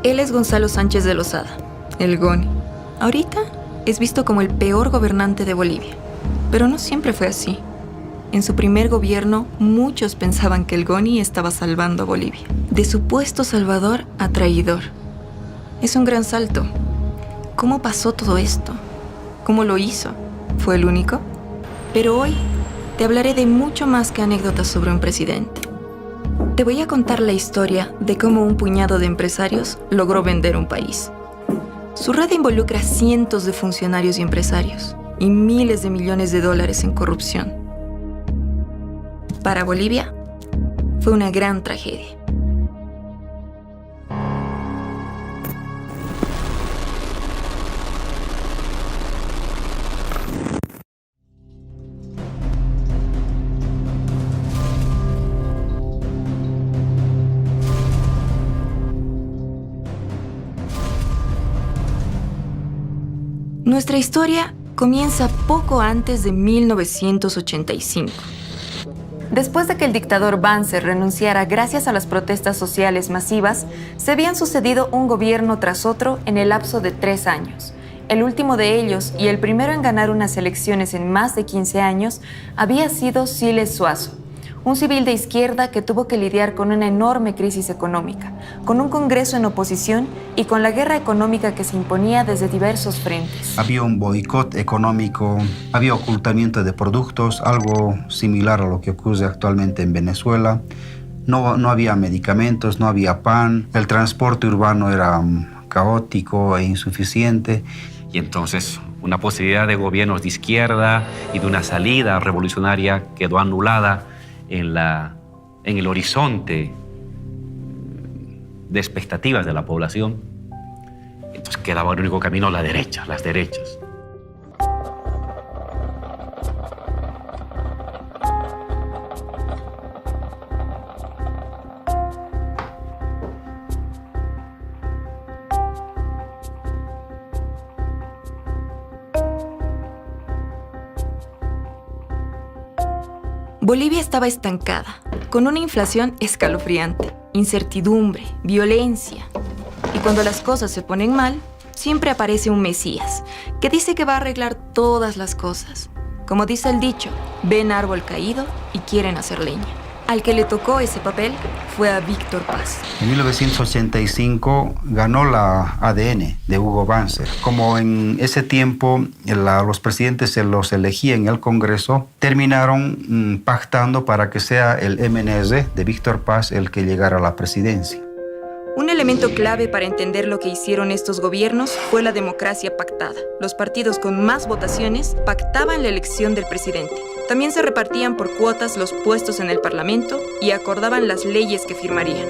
Él es Gonzalo Sánchez de Lozada, el Goni. Ahorita es visto como el peor gobernante de Bolivia, pero no siempre fue así. En su primer gobierno, muchos pensaban que el Goni estaba salvando a Bolivia. De supuesto salvador a traidor. Es un gran salto. ¿Cómo pasó todo esto? ¿Cómo lo hizo? ¿Fue el único? Pero hoy te hablaré de mucho más que anécdotas sobre un presidente. Te voy a contar la historia de cómo un puñado de empresarios logró vender un país. Su red involucra cientos de funcionarios y empresarios y miles de millones de dólares en corrupción. Para Bolivia, fue una gran tragedia. Nuestra historia comienza poco antes de 1985. Después de que el dictador Banzer renunciara gracias a las protestas sociales masivas, se habían sucedido un gobierno tras otro en el lapso de 3 años. El último de ellos, y el primero en ganar unas elecciones en más de 15 años, había sido Siles Zuazo, un civil de izquierda que tuvo que lidiar con una enorme crisis económica, con un Congreso en oposición y con la guerra económica que se imponía desde diversos frentes. Había un boicot económico, había ocultamiento de productos, algo similar a lo que ocurre actualmente en Venezuela. No había medicamentos, no había pan, el transporte urbano era caótico e insuficiente. Y entonces una posibilidad de gobiernos de izquierda y de una salida revolucionaria quedó anulada en el horizonte de expectativas de la población. Entonces quedaba el único camino las derechas. Bolivia estaba estancada, con una inflación escalofriante, incertidumbre, violencia. Y cuando las cosas se ponen mal, siempre aparece un Mesías, que dice que va a arreglar todas las cosas. Como dice el dicho, ven árbol caído y quieren hacer leña. Al que le tocó ese papel fue a Víctor Paz. En 1985 ganó la ADN de Hugo Banzer. Como en ese tiempo los presidentes se los elegía en el Congreso, terminaron pactando para que sea el MNR de Víctor Paz el que llegara a la presidencia. Un elemento clave para entender lo que hicieron estos gobiernos fue la democracia pactada. Los partidos con más votaciones pactaban la elección del presidente. También se repartían por cuotas los puestos en el Parlamento y acordaban las leyes que firmarían.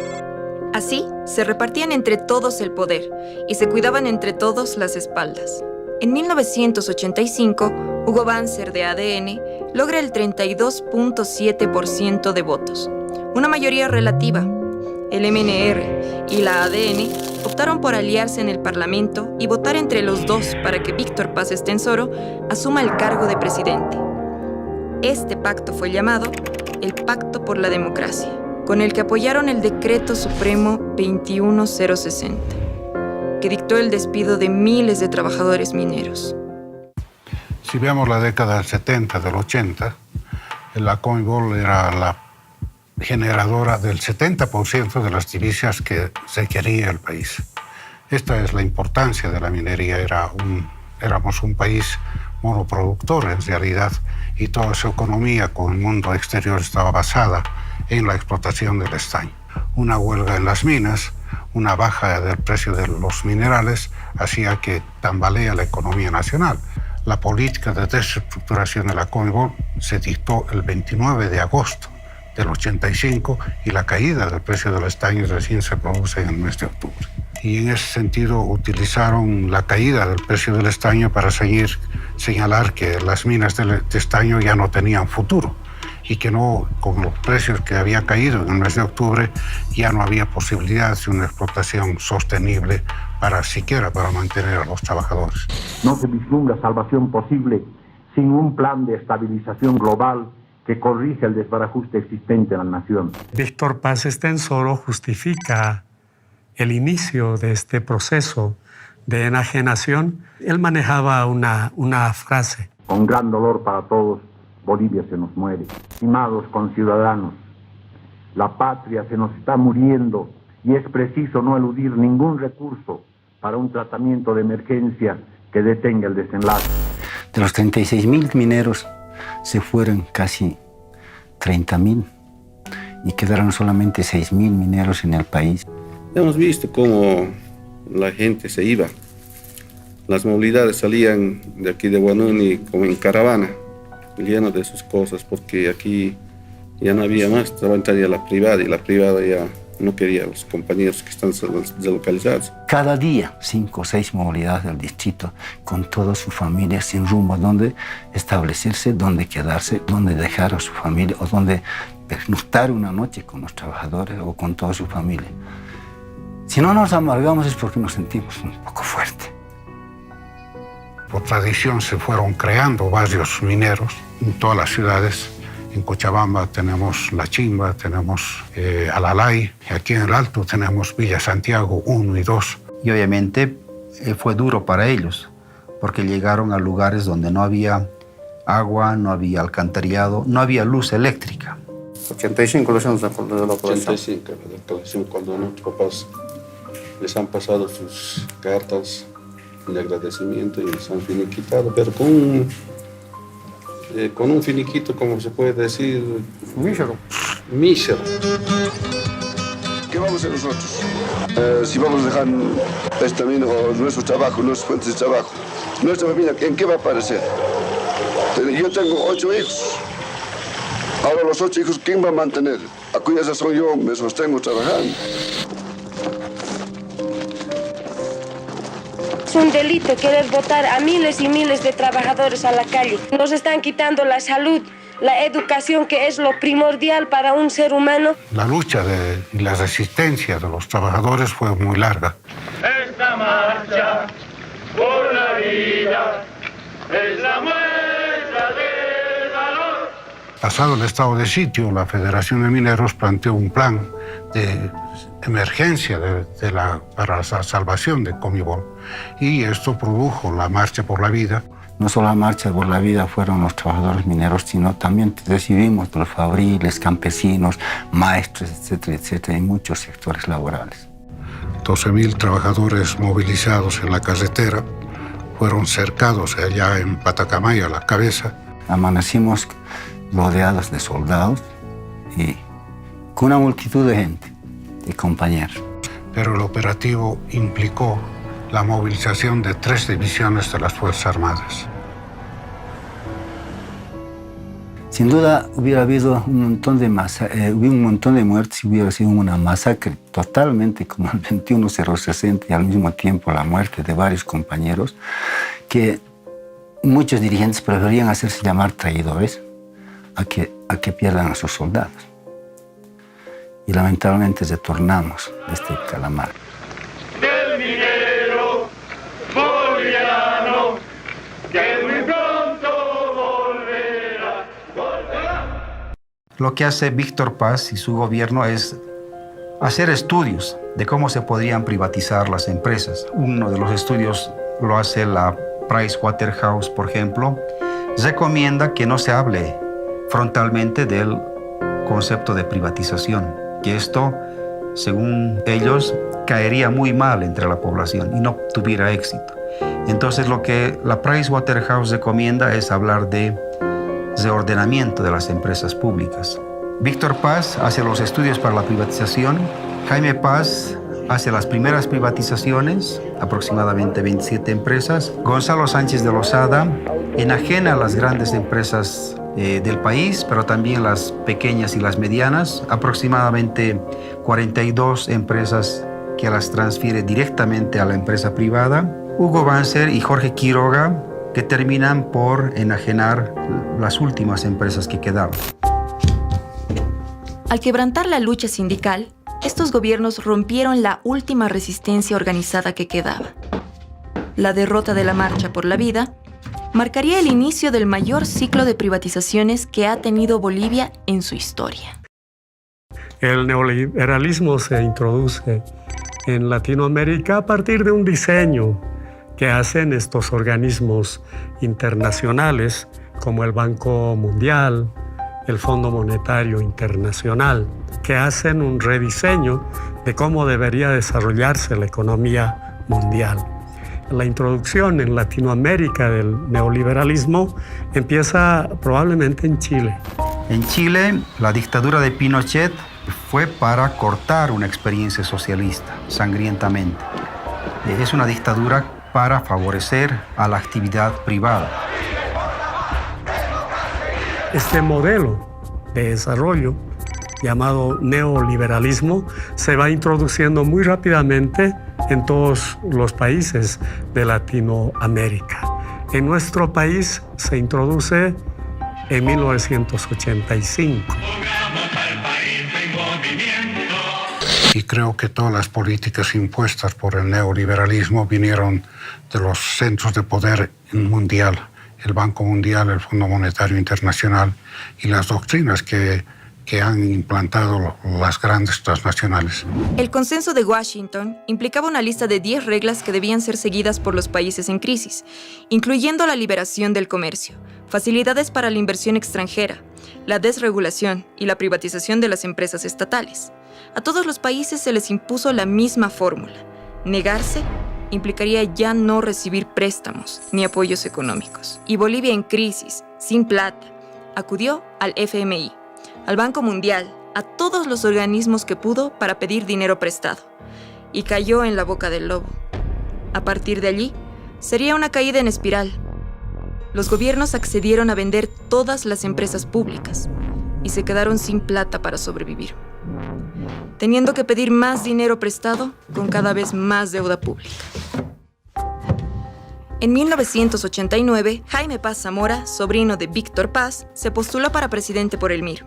Así, se repartían entre todos el poder y se cuidaban entre todos las espaldas. En 1985, Hugo Banzer de ADN logra el 32.7% de votos, una mayoría relativa. El MNR y la ADN optaron por aliarse en el Parlamento y votar entre los dos para que Víctor Paz Estenssoro asuma el cargo de presidente. Este pacto fue llamado el Pacto por la Democracia, con el que apoyaron el Decreto Supremo 21060, que dictó el despido de miles de trabajadores mineros. Si vemos la década del 70, del 80, la CONMEBOL era la generadora del 70% de las divisas que requería el país. Esta es la importancia de la minería. Éramos un país monoproductor en realidad, y toda su economía con el mundo exterior estaba basada en la explotación del estaño. Una huelga en las minas, una baja del precio de los minerales hacía que tambalea la economía nacional. La política de desestructuración de la CONMEBOL se dictó el 29 de agosto del 85 y la caída del precio del estaño recién se produce en el mes de octubre. Y en ese sentido utilizaron la caída del precio del estaño para señalar que las minas de estaño ya no tenían futuro y que no, con los precios que había caído en el mes de octubre, ya no había posibilidad de una explotación sostenible siquiera para mantener a los trabajadores. No se vislumbra salvación posible sin un plan de estabilización global que corrija el desbarajuste existente en la nación. Víctor Paz Estenssoro justifica el inicio de este proceso de enajenación, él manejaba una frase. Con gran dolor para todos, Bolivia se nos muere. Estimados conciudadanos, la patria se nos está muriendo y es preciso no eludir ningún recurso para un tratamiento de emergencia que detenga el desenlace. De los 36.000 mineros se fueron casi 30.000 y quedaron solamente 6.000 mineros en el país. Hemos visto cómo la gente se iba. Las movilidades salían de aquí de Huanuni como en caravana, llenas de sus cosas, porque aquí ya no había más, trabajaría la privada y la privada ya no quería a los compañeros que están deslocalizados. Cada día 5 o 6 movilidades del distrito con toda su familia sin rumbo, donde establecerse, donde quedarse, donde dejar a su familia o donde pernoctar una noche con los trabajadores o con toda su familia. Si no nos amargamos es porque nos sentimos un poco fuertes. Por tradición se fueron creando barrios mineros en todas las ciudades. En Cochabamba tenemos La Chimba, tenemos Alalay, y aquí en el Alto tenemos Villa Santiago 1 y 2. Y obviamente fue duro para ellos, porque llegaron a lugares donde no había agua, no había alcantarillado, no había luz eléctrica. 85 los años de la operación. 85, la colección, cuando nuestros papás les han pasado sus cartas de agradecimiento y les han finiquitado, pero con un finiquito, como se puede decir, mísero. Mísero. ¿Qué vamos a hacer nosotros? Si vamos a dejar esta mina o nuestro trabajo, nuestras fuentes de trabajo, nuestra familia, ¿en qué va a aparecer? Yo tengo 8 hijos. Ahora los 8 hijos, ¿quién va a mantener? A cuya razón yo me sostengo trabajando. Es un delito querer botar a miles y miles de trabajadores a la calle. Nos están quitando la salud, la educación, que es lo primordial para un ser humano. La lucha y la resistencia de los trabajadores fue muy larga. Esta marcha por la vida es la muestra del valor. Pasado el estado de sitio, la Federación de Mineros planteó un plan de emergencia para la salvación de Comibol. Y esto produjo la Marcha por la Vida. No solo la Marcha por la Vida fueron los trabajadores mineros, sino también recibimos los fabriles, campesinos, maestros, etcétera, etcétera, en muchos sectores laborales. 12.000 trabajadores movilizados en la carretera fueron cercados allá en Patacamaya, a la cabeza. Amanecimos rodeados de soldados y con una multitud de gente, de compañeros. Pero el operativo implicó la movilización de 3 divisiones de las Fuerzas Armadas. Sin duda hubiera habido un montón de muertes y hubiera sido una masacre totalmente como el 21-060 y al mismo tiempo la muerte de varios compañeros que muchos dirigentes preferían hacerse llamar traidores a que pierdan a sus soldados. Y lamentablemente retornamos de este calamar. Del minero boliviano que muy pronto volverá. Lo que hace Víctor Paz y su gobierno es hacer estudios de cómo se podrían privatizar las empresas. Uno de los estudios lo hace la Pricewaterhouse, por ejemplo. Recomienda que no se hable frontalmente del concepto de privatización, que esto, según ellos, caería muy mal entre la población y no tuviera éxito. Entonces lo que la Pricewaterhouse recomienda es hablar de reordenamiento de las empresas públicas. Víctor Paz hace los estudios para la privatización, Jaime Paz hace las primeras privatizaciones, aproximadamente 27 empresas, Gonzalo Sánchez de Lozada enajena a las grandes empresas del país, pero también las pequeñas y las medianas, aproximadamente 42 empresas que las transfiere directamente a la empresa privada. Hugo Banzer y Jorge Quiroga, que terminan por enajenar las últimas empresas que quedaban. Al quebrantar la lucha sindical, estos gobiernos rompieron la última resistencia organizada que quedaba. La derrota de la Marcha por la Vida marcaría el inicio del mayor ciclo de privatizaciones que ha tenido Bolivia en su historia. El neoliberalismo se introduce en Latinoamérica a partir de un diseño que hacen estos organismos internacionales como el Banco Mundial, el Fondo Monetario Internacional, que hacen un rediseño de cómo debería desarrollarse la economía mundial. La introducción en Latinoamérica del neoliberalismo empieza probablemente en Chile. En Chile, la dictadura de Pinochet fue para cortar una experiencia socialista sangrientamente. Es una dictadura para favorecer a la actividad privada. Este modelo de desarrollo llamado neoliberalismo se va introduciendo muy rápidamente en todos los países de Latinoamérica. En nuestro país se introduce en 1985. Y creo que todas las políticas impuestas por el neoliberalismo vinieron de los centros de poder mundial, el Banco Mundial, el Fondo Monetario Internacional y las doctrinas que han implantado las grandes transnacionales. El Consenso de Washington implicaba una lista de 10 reglas que debían ser seguidas por los países en crisis, incluyendo la liberación del comercio, facilidades para la inversión extranjera, la desregulación y la privatización de las empresas estatales. A todos los países se les impuso la misma fórmula. Negarse implicaría ya no recibir préstamos ni apoyos económicos. Y Bolivia en crisis, sin plata, acudió al FMI, al Banco Mundial, a todos los organismos que pudo para pedir dinero prestado. Y cayó en la boca del lobo. A partir de allí, sería una caída en espiral. Los gobiernos accedieron a vender todas las empresas públicas y se quedaron sin plata para sobrevivir, teniendo que pedir más dinero prestado con cada vez más deuda pública. En 1989, Jaime Paz Zamora, sobrino de Víctor Paz, se postuló para presidente por el MIR.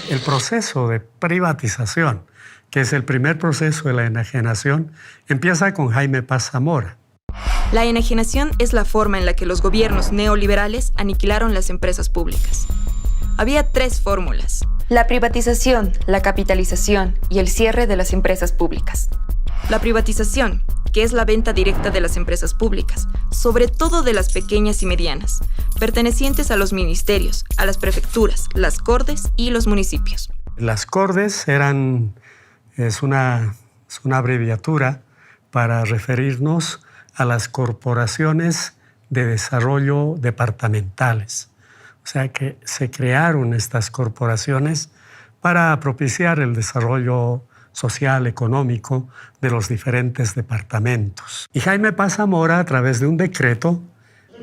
El proceso de privatización, que es el primer proceso de la enajenación, empieza con Jaime Paz Zamora. La enajenación es la forma en la que los gobiernos neoliberales aniquilaron las empresas públicas. Había 3 fórmulas: la privatización, la capitalización y el cierre de las empresas públicas. La privatización, que es la venta directa de las empresas públicas, sobre todo de las pequeñas y medianas, pertenecientes a los ministerios, a las prefecturas, las cortes y los municipios. Las cortes es una abreviatura para referirnos a las corporaciones de desarrollo departamentales. O sea que se crearon estas corporaciones para propiciar el desarrollo social, económico de los diferentes departamentos. Y Jaime Paz Zamora, a través de un decreto,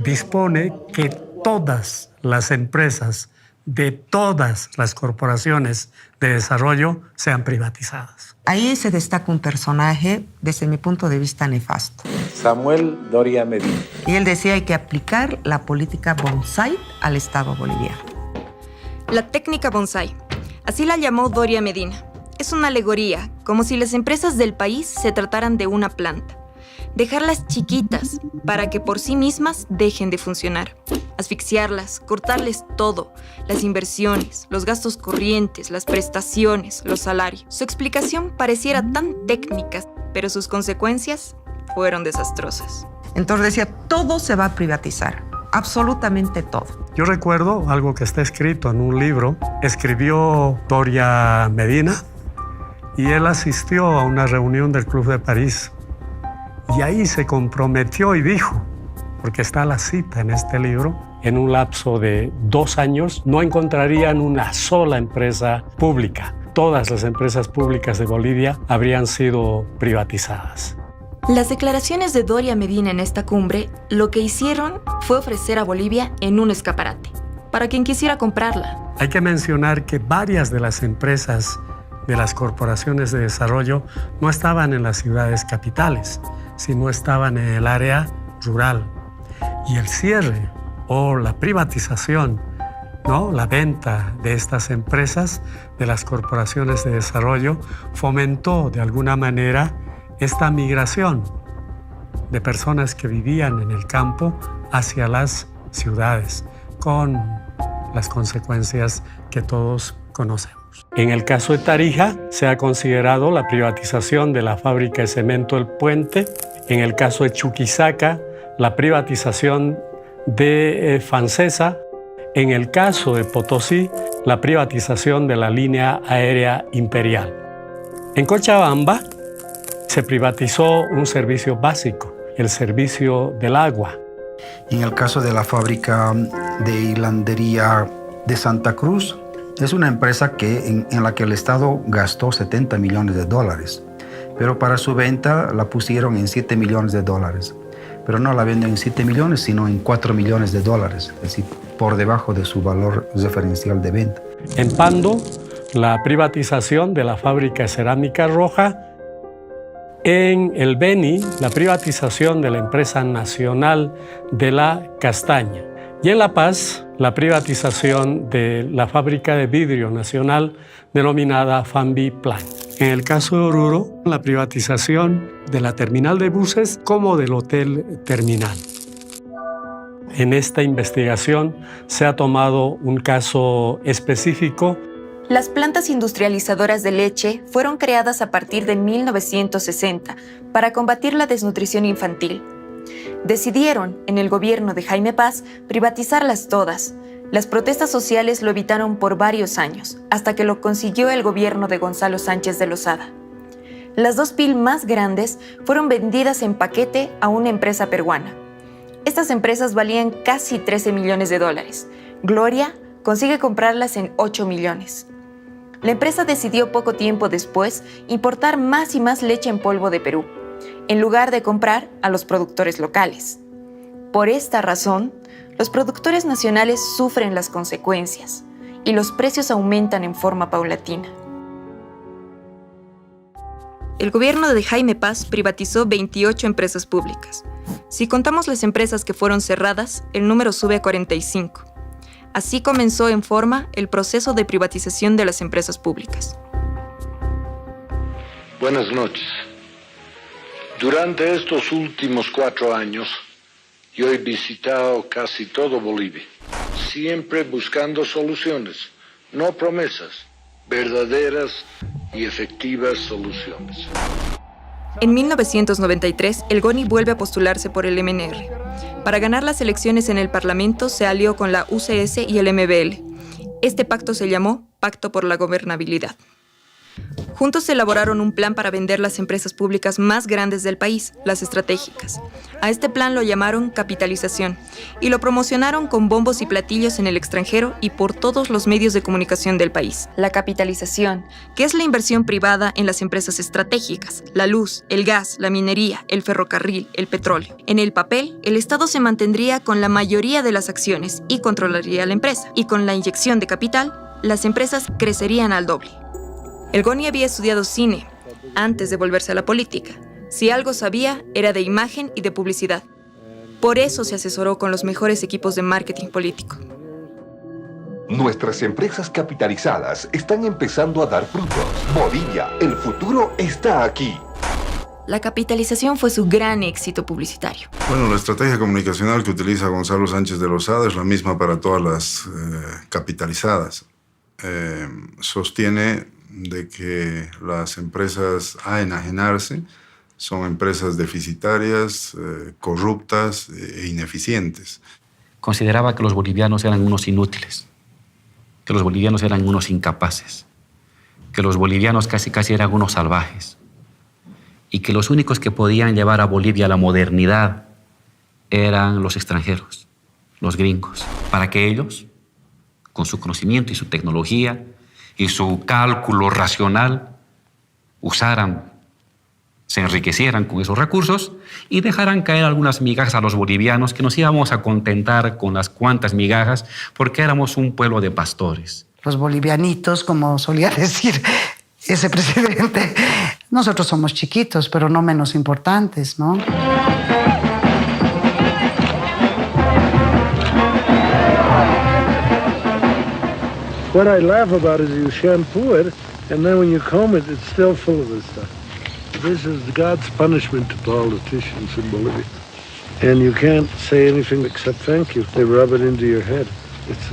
dispone que todas las empresas de todas las corporaciones de desarrollo sean privatizadas. Ahí se destaca un personaje, desde mi punto de vista, nefasto. Samuel Doria Medina. Y él decía hay que aplicar la política bonsai al Estado boliviano. La técnica bonsai, así la llamó Doria Medina. Es una alegoría, como si las empresas del país se trataran de una planta. Dejarlas chiquitas para que por sí mismas dejen de funcionar. Asfixiarlas, cortarles todo, las inversiones, los gastos corrientes, las prestaciones, los salarios. Su explicación pareciera tan técnica, pero sus consecuencias fueron desastrosas. Entonces decía, todo se va a privatizar, absolutamente todo. Yo recuerdo algo que está escrito en un libro. Escribió Doria Medina y él asistió a una reunión del Club de París. Y ahí se comprometió y dijo, porque está la cita en este libro, en un lapso de 2 años no encontrarían una sola empresa pública. Todas las empresas públicas de Bolivia habrían sido privatizadas. Las declaraciones de Doria Medina en esta cumbre lo que hicieron fue ofrecer a Bolivia en un escaparate, para quien quisiera comprarla. Hay que mencionar que varias de las empresas de las corporaciones de desarrollo no estaban en las ciudades capitales, sino estaban en el área rural. Y el cierre o la privatización, ¿no?, la venta de estas empresas, de las corporaciones de desarrollo, fomentó de alguna manera esta migración de personas que vivían en el campo hacia las ciudades, con las consecuencias que todos conocemos. En el caso de Tarija, se ha considerado la privatización de la fábrica de cemento El Puente. En el caso de Chuquisaca, la privatización de Fancesa. En el caso de Potosí, la privatización de la línea aérea imperial. En Cochabamba, se privatizó un servicio básico, el servicio del agua. En el caso de la fábrica de hilandería de Santa Cruz, es una empresa en la que el Estado gastó $70 millones, pero para su venta la pusieron en $7 millones. Pero no la venden en 7 millones, sino en $4 millones, es decir, por debajo de su valor referencial de venta. En Pando, la privatización de la fábrica de cerámica roja. En el Beni, la privatización de la empresa nacional de la castaña. Y en La Paz, la privatización de la fábrica de vidrio nacional denominada Fambi-Plan. En el caso de Oruro, la privatización de la terminal de buses como del hotel terminal. En esta investigación se ha tomado un caso específico. Las plantas industrializadoras de leche fueron creadas a partir de 1960 para combatir la desnutrición infantil. Decidieron, en el gobierno de Jaime Paz, privatizarlas todas. Las protestas sociales lo evitaron por varios años, hasta que lo consiguió el gobierno de Gonzalo Sánchez de Lozada. Las 2 PIL más grandes fueron vendidas en paquete a una empresa peruana. Estas empresas valían casi $13 millones. Gloria consigue comprarlas en 8 millones. La empresa decidió poco tiempo después importar más y más leche en polvo de Perú, en lugar de comprar a los productores locales. Por esta razón, los productores nacionales sufren las consecuencias y los precios aumentan en forma paulatina. El gobierno de Jaime Paz privatizó 28 empresas públicas. Si contamos las empresas que fueron cerradas, el número sube a 45. Así comenzó en forma el proceso de privatización de las empresas públicas. Buenas noches. Durante estos últimos 4 años, yo he visitado casi todo Bolivia, siempre buscando soluciones, no promesas, verdaderas y efectivas soluciones. En 1993, el GONI vuelve a postularse por el MNR. Para ganar las elecciones en el Parlamento se alió con la UCS y el MBL. Este pacto se llamó Pacto por la Gobernabilidad. Juntos elaboraron un plan para vender las empresas públicas más grandes del país, las estratégicas. A este plan lo llamaron capitalización y lo promocionaron con bombos y platillos en el extranjero y por todos los medios de comunicación del país. La capitalización, que es la inversión privada en las empresas estratégicas, la luz, el gas, la minería, el ferrocarril, el petróleo. En el papel, el Estado se mantendría con la mayoría de las acciones y controlaría la empresa. Y con la inyección de capital, las empresas crecerían al doble. El GONI había estudiado cine antes de volverse a la política. Si algo sabía, era de imagen y de publicidad. Por eso se asesoró con los mejores equipos de marketing político. Nuestras empresas capitalizadas están empezando a dar frutos. Bolivia, el futuro está aquí. La capitalización fue su gran éxito publicitario. Bueno, la estrategia comunicacional que utiliza Gonzalo Sánchez de Lozada es la misma para todas las capitalizadas. Sostiene de que las empresas a enajenarse son empresas deficitarias, corruptas e ineficientes. Consideraba que los bolivianos eran unos inútiles, que los bolivianos eran unos incapaces, que los bolivianos casi eran unos salvajes y que los únicos que podían llevar a Bolivia a la modernidad eran los extranjeros, los gringos, para que ellos, con su conocimiento y su tecnología y su cálculo racional, se enriquecieran con esos recursos y dejaran caer algunas migajas a los bolivianos, que nos íbamos a contentar con las cuantas migajas porque éramos un pueblo de pastores. Los bolivianitos, como solía decir ese presidente, nosotros somos chiquitos, pero no menos importantes, ¿no? What I laugh about is you shampoo it, and then when you comb it, it's still full of this stuff. This is God's punishment to politicians in Bolivia. And you can't say anything except thank you. They rub it into your head. It's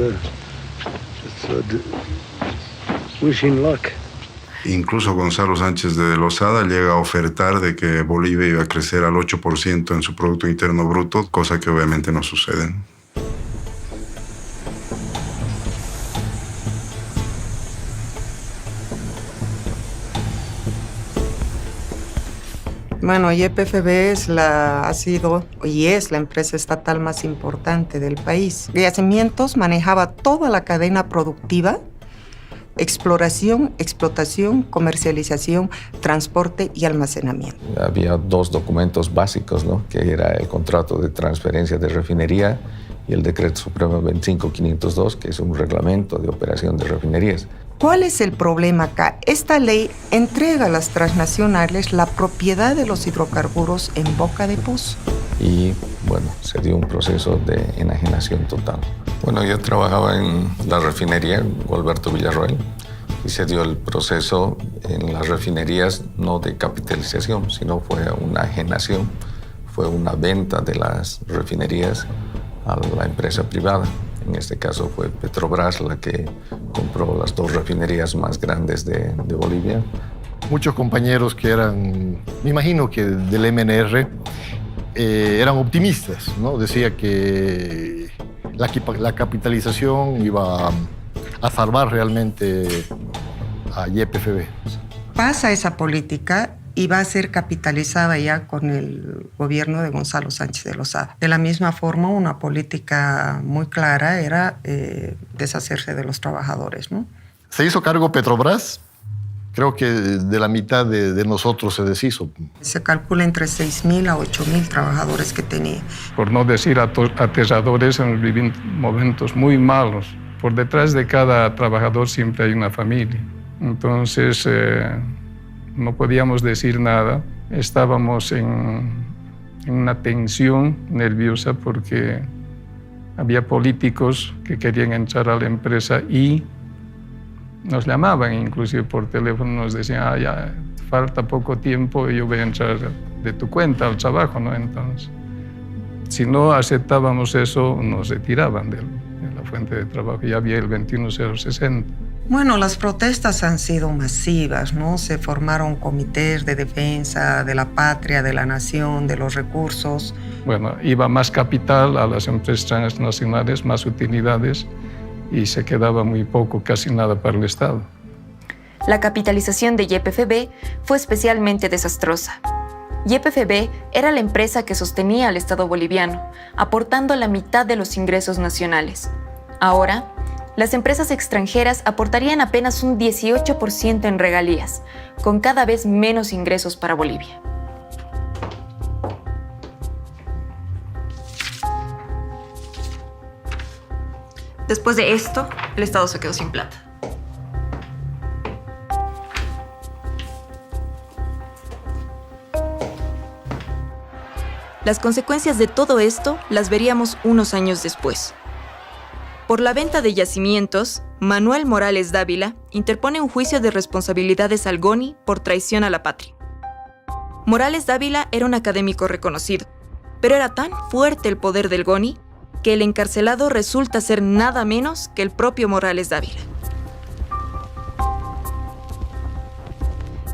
wishing luck. Incluso Gonzalo Sánchez de Lozada llega a ofertar de que Bolivia iba a crecer al 8% en su Producto Interno Bruto, cosa que obviamente no sucede. Bueno, YPFB ha sido y es la empresa estatal más importante del país. Yacimientos manejaba toda la cadena productiva: exploración, explotación, comercialización, transporte y almacenamiento. Había dos documentos básicos, ¿no? Que era el contrato de transferencia de refinería y el Decreto Supremo 25502, que es un reglamento de operación de refinerías. ¿Cuál es el problema acá? Esta ley entrega a las transnacionales la propiedad de los hidrocarburos en boca de pozo. Y bueno, se dio un proceso de enajenación total. Bueno, yo trabajaba en la refinería Gualberto Villarroel y se dio el proceso en las refinerías no de capitalización, sino fue una enajenación, fue una venta de las refinerías a la empresa privada. En este caso fue Petrobras la que compró las dos refinerías más grandes de Bolivia. Muchos compañeros que eran, me imagino que del MNR, eran optimistas, ¿no? Decía que la capitalización iba a salvar realmente a YPFB. Pasa esa política y va a ser capitalizada ya con el gobierno de Gonzalo Sánchez de Lozada. De la misma forma, una política muy clara era deshacerse de los trabajadores, ¿no? Se hizo cargo Petrobras. Creo que de la mitad de nosotros se deshizo. Se calcula entre 6.000 a 8.000 trabajadores que tenía. Por no decir aterradores, hemos vivido momentos muy malos. Por detrás de cada trabajador siempre hay una familia. Entonces, no podíamos decir nada. Estábamos en una tensión nerviosa porque había políticos que querían entrar a la empresa y nos llamaban inclusive por teléfono, nos decían, ya falta poco tiempo y yo voy a entrar de tu cuenta al trabajo, ¿no? Entonces, si no aceptábamos eso, nos retiraban de la fuente de trabajo. Ya había el 21060. Bueno, las protestas han sido masivas, ¿no? Se formaron comités de defensa de la patria, de la nación, de los recursos. Bueno, iba más capital a las empresas transnacionales, más utilidades, y se quedaba muy poco, casi nada para el Estado. La capitalización de YPFB fue especialmente desastrosa. YPFB era la empresa que sostenía al Estado boliviano, aportando la mitad de los ingresos nacionales. Ahora, las empresas extranjeras aportarían apenas un 18% en regalías, con cada vez menos ingresos para Bolivia. Después de esto, el Estado se quedó sin plata. Las consecuencias de todo esto las veríamos unos años después. Por la venta de yacimientos, Manuel Morales Dávila interpone un juicio de responsabilidades al GONI por traición a la patria. Morales Dávila era un académico reconocido, pero era tan fuerte el poder del GONI que el encarcelado resulta ser nada menos que el propio Morales Dávila.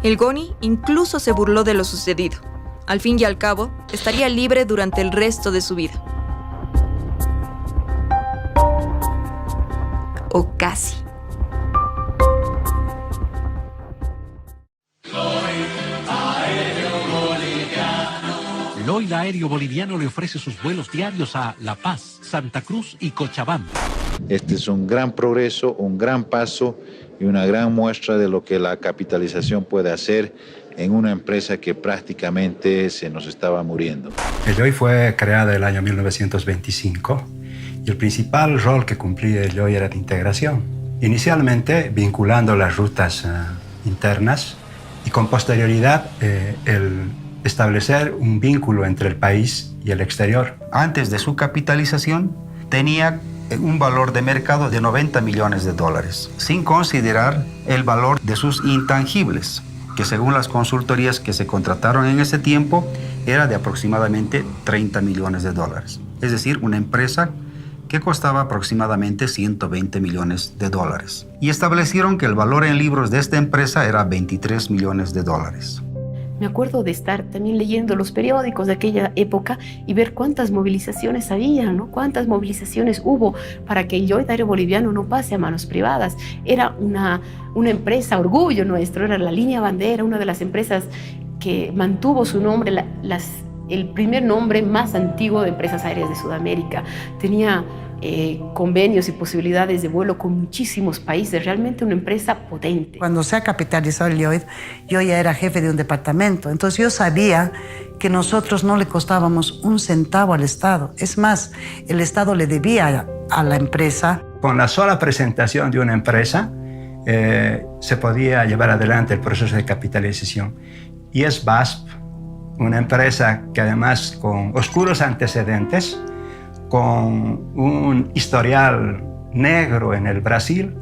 El GONI incluso se burló de lo sucedido. Al fin y al cabo, estaría libre durante el resto de su vida. O casi. Lloyd Aéreo Boliviano le ofrece sus vuelos diarios a La Paz, Santa Cruz y Cochabamba. Este es un gran progreso, un gran paso y una gran muestra de lo que la capitalización puede hacer en una empresa que prácticamente se nos estaba muriendo. El Lloyd fue creada en el año 1925 y el principal rol que cumplía el Lloyd era de integración. Inicialmente vinculando las rutas internas y con posterioridad el establecer un vínculo entre el país y el exterior. Antes de su capitalización tenía un valor de mercado de $90 millones, sin considerar el valor de sus intangibles, que según las consultorías que se contrataron en ese tiempo, era de aproximadamente 30 millones de dólares. Es decir, una empresa que costaba aproximadamente 120 millones de dólares. Y establecieron que el valor en libros de esta empresa era 23 millones de dólares. Me acuerdo de estar también leyendo los periódicos de aquella época y ver cuántas movilizaciones había, ¿no? Cuántas movilizaciones hubo para que el Lloyd Aéreo Boliviano no pase a manos privadas. Era una empresa, orgullo nuestro, era la línea bandera, una de las empresas que mantuvo su nombre, el primer nombre más antiguo de empresas aéreas de Sudamérica. Tenía convenios y posibilidades de vuelo con muchísimos países, realmente una empresa potente. Cuando se ha capitalizado el Lloyd, yo ya era jefe de un departamento, entonces yo sabía que nosotros no le costábamos un centavo al Estado. Es más, el Estado le debía a la empresa. Con la sola presentación de una empresa se podía llevar adelante el proceso de capitalización. Y es BASF, una empresa que además con oscuros antecedentes, con un historial negro en el Brasil.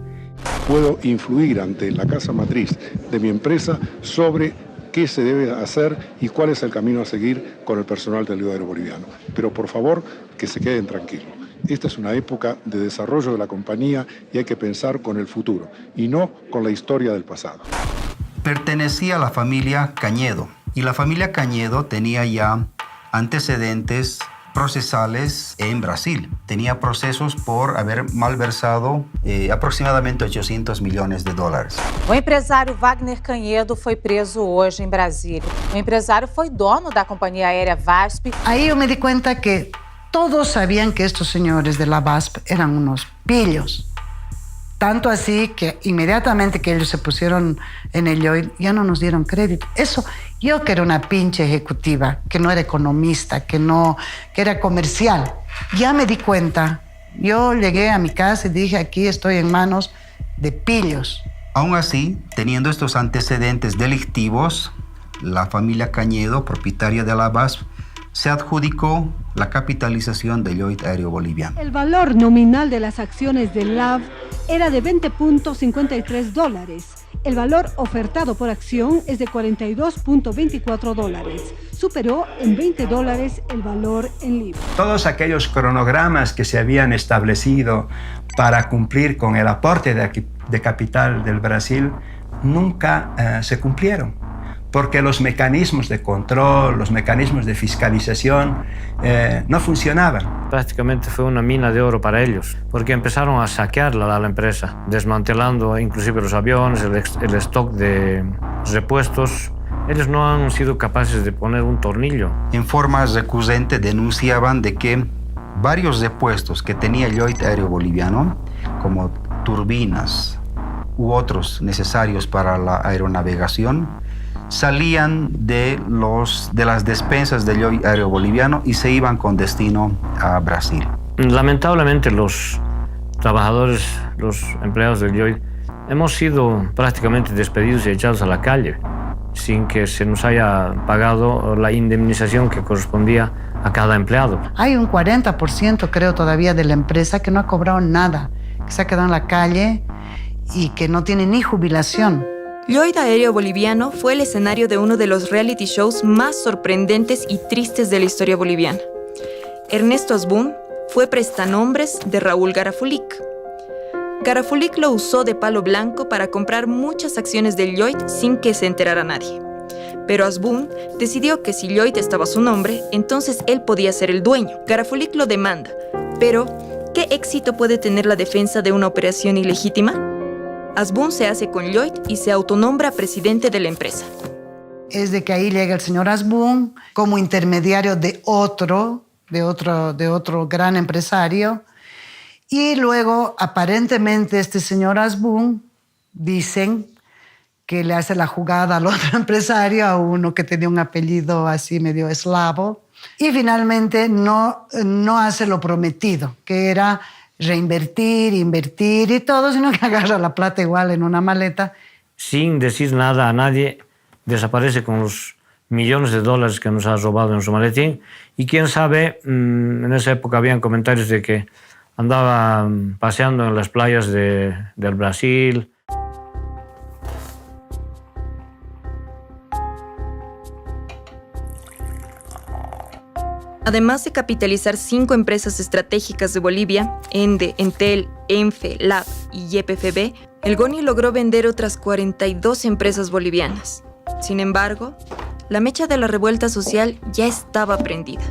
Puedo influir ante la casa matriz de mi empresa sobre qué se debe hacer y cuál es el camino a seguir con el personal del Lloyd Aéreo Boliviano. Pero por favor, que se queden tranquilos. Esta es una época de desarrollo de la compañía y hay que pensar con el futuro y no con la historia del pasado. Pertenecía a la familia Cañedo y la familia Cañedo tenía ya antecedentes procesales en Brasil. Tenía procesos por haber malversado aproximadamente 800 millones de dólares. O empresário Wagner Cañedo foi preso hoje em Brasília. O empresário foi dono da companhia aérea VASP. Ahí yo me di cuenta que todos sabían que estos señores de la VASP eran unos pillos. Tanto así que inmediatamente que ellos se pusieron en el Lloyd, ya no nos dieron crédito. Eso, yo que era una pinche ejecutiva, que no era economista, que era comercial, ya me di cuenta. Yo llegué a mi casa y dije, aquí estoy en manos de pillos. Aún así, teniendo estos antecedentes delictivos, la familia Cañedo, propietaria de la VASP, se adjudicó la capitalización del Lloyd Aéreo Boliviano. El valor nominal de las acciones del LAV era de $20.53. El valor ofertado por acción es de $42.24. Superó en $20 el valor en libras. Todos aquellos cronogramas que se habían establecido para cumplir con el aporte de capital del Brasil nunca se cumplieron, porque los mecanismos de control, los mecanismos de fiscalización no funcionaban. Prácticamente fue una mina de oro para ellos, porque empezaron a saquearla a la empresa, desmantelando inclusive los aviones, el stock de repuestos. Ellos no han sido capaces de poner un tornillo. En forma recurrente denunciaban de que varios repuestos que tenía el Lloyd Aéreo Boliviano, como turbinas u otros necesarios para la aeronavegación, salían de las despensas del Lloyd Aéreo Boliviano y se iban con destino a Brasil. Lamentablemente los trabajadores, los empleados del Lloyd, hemos sido prácticamente despedidos y echados a la calle sin que se nos haya pagado la indemnización que correspondía a cada empleado. Hay un 40% creo todavía de la empresa que no ha cobrado nada, que se ha quedado en la calle y que no tiene ni jubilación. Lloyd Aéreo Boliviano fue el escenario de uno de los reality shows más sorprendentes y tristes de la historia boliviana. Ernesto Asbun fue prestanombres de Raúl Garafulic. Garafulic lo usó de palo blanco para comprar muchas acciones del Lloyd sin que se enterara nadie. Pero Asbun decidió que si Lloyd estaba a su nombre, entonces él podía ser el dueño. Garafulic lo demanda. Pero, ¿qué éxito puede tener la defensa de una operación ilegítima? Asbun se hace con Lloyd y se autonombra presidente de la empresa. Es de que ahí llega el señor Asbun como intermediario de otro gran empresario. Y luego, aparentemente, este señor Asbun, dicen que le hace la jugada al otro empresario, a uno que tenía un apellido así medio eslavo. Y finalmente no hace lo prometido, que era reinvertir, invertir y todo, sino que agarra la plata igual en una maleta. Sin decir nada a nadie, desaparece con los millones de dólares que nos ha robado en su maletín. Y quién sabe, en esa época habían comentarios de que andaba paseando en las playas del Brasil. Además de capitalizar 5 empresas estratégicas de Bolivia, ENDE, Entel, ENFE, LAV y YPFB, el GONI logró vender otras 42 empresas bolivianas. Sin embargo, la mecha de la revuelta social ya estaba prendida.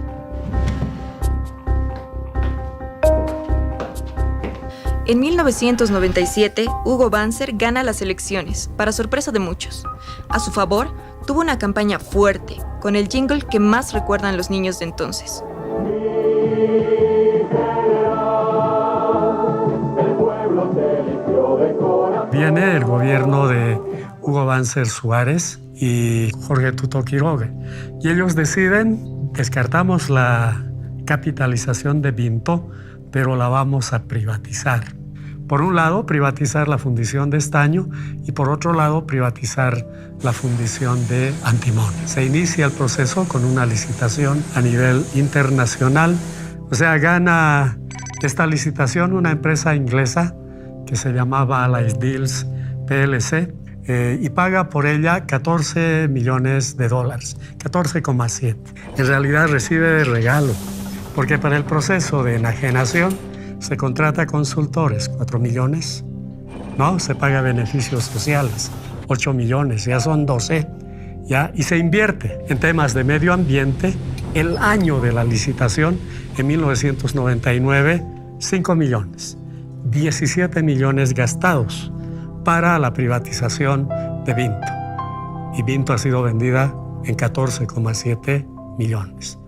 En 1997, Hugo Banzer gana las elecciones, para sorpresa de muchos. A su favor, tuvo una campaña fuerte, con el jingle que más recuerdan los niños de entonces. Viene el gobierno de Hugo Banzer Suárez y Jorge Tuto Quiroga, y ellos deciden, descartamos la capitalización de Vinto, pero la vamos a privatizar. Por un lado, privatizar la fundición de estaño y por otro lado, privatizar la fundición de antimonio. Se inicia el proceso con una licitación a nivel internacional. O sea, gana esta licitación una empresa inglesa que se llamaba Allied Deals PLC y paga por ella $14 millones, 14,7. En realidad recibe de regalo, porque para el proceso de enajenación se contrata consultores, 4 millones, ¿no? Se paga beneficios sociales, 8 millones, ya son 12, ¿ya? Y se invierte en temas de medio ambiente. El año de la licitación, en 1999, 5 millones, 17 millones gastados para la privatización de Vinto. Y Vinto ha sido vendida en 14,7 millones.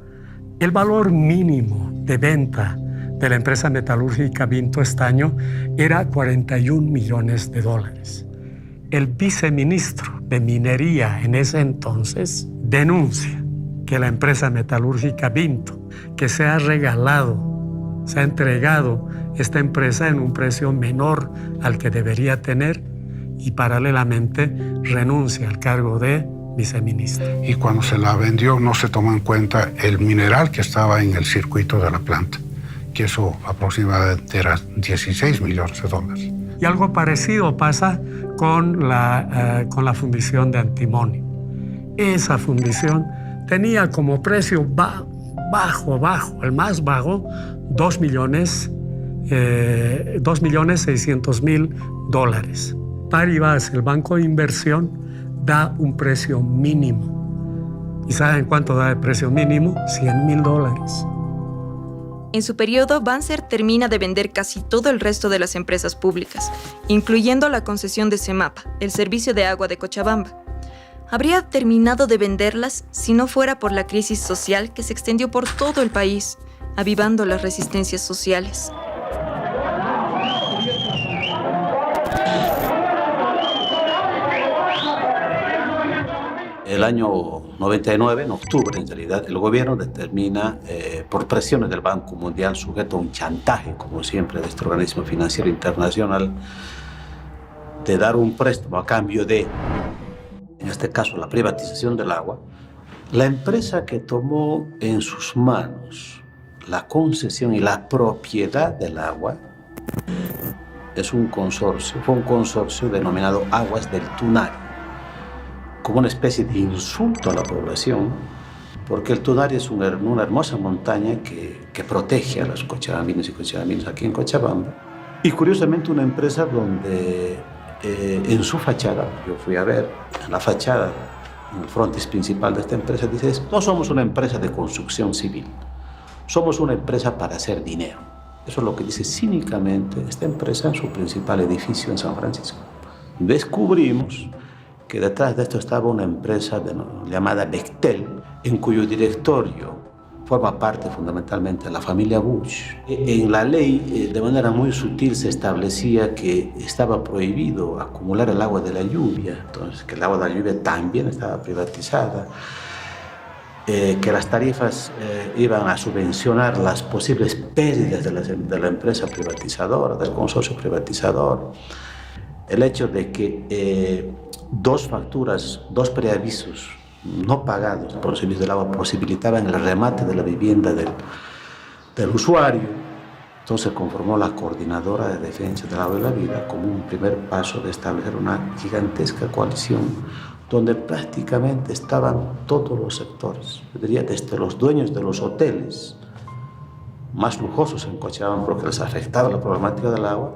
El valor mínimo de venta de la empresa metalúrgica Vinto Estaño era $41 millones. El viceministro de Minería en ese entonces denuncia que la empresa metalúrgica Vinto, que se ha entregado esta empresa en un precio menor al que debería tener y paralelamente renuncia al cargo de viceministro. Y cuando se la vendió no se tomó en cuenta el mineral que estaba en el circuito de la planta, que eso aproximadamente era $16 millones. Y algo parecido pasa con la fundición de antimonio. Esa fundición tenía como precio bajo, el más bajo, $2.600.000. Paribas, el banco de inversión, da un precio mínimo. ¿Y saben cuánto da el precio mínimo? $100.000. En su periodo, Banzer termina de vender casi todo el resto de las empresas públicas, incluyendo la concesión de CEMAPA, el servicio de agua de Cochabamba. Habría terminado de venderlas si no fuera por la crisis social que se extendió por todo el país, avivando las resistencias sociales. El año 99, en octubre en realidad, el gobierno determina, por presiones del Banco Mundial, sujeto a un chantaje, como siempre, de este organismo financiero internacional, de dar un préstamo a cambio de, en este caso, la privatización del agua. La empresa que tomó en sus manos la concesión y la propiedad del agua fue un consorcio denominado Aguas del Tunari, como una especie de insulto a la población, porque el Tunari es una hermosa montaña que protege a los cochabambinos y cochabaminas aquí en Cochabamba. Y curiosamente una empresa donde en su fachada, yo fui a ver, en la fachada, en el frontis principal de esta empresa, dice: no somos una empresa de construcción civil, somos una empresa para hacer dinero. Eso es lo que dice cínicamente esta empresa en su principal edificio en San Francisco. Descubrimos que detrás de esto estaba una empresa llamada Bechtel, en cuyo directorio forma parte fundamentalmente la familia Bush. En la ley, de manera muy sutil, se establecía que estaba prohibido acumular el agua de la lluvia, entonces que el agua de la lluvia también estaba privatizada, que las tarifas iban a subvencionar las posibles pérdidas de la empresa privatizadora, del consorcio privatizador, el hecho de que 2 facturas, 2 preavisos no pagados por el servicio del agua posibilitaban el remate de la vivienda del usuario. Entonces se conformó la Coordinadora de Defensa del Agua y la Vida como un primer paso de establecer una gigantesca coalición donde prácticamente estaban todos los sectores. Yo diría desde los dueños de los hoteles más lujosos en Cochabamba, porque les afectaba la problemática del agua,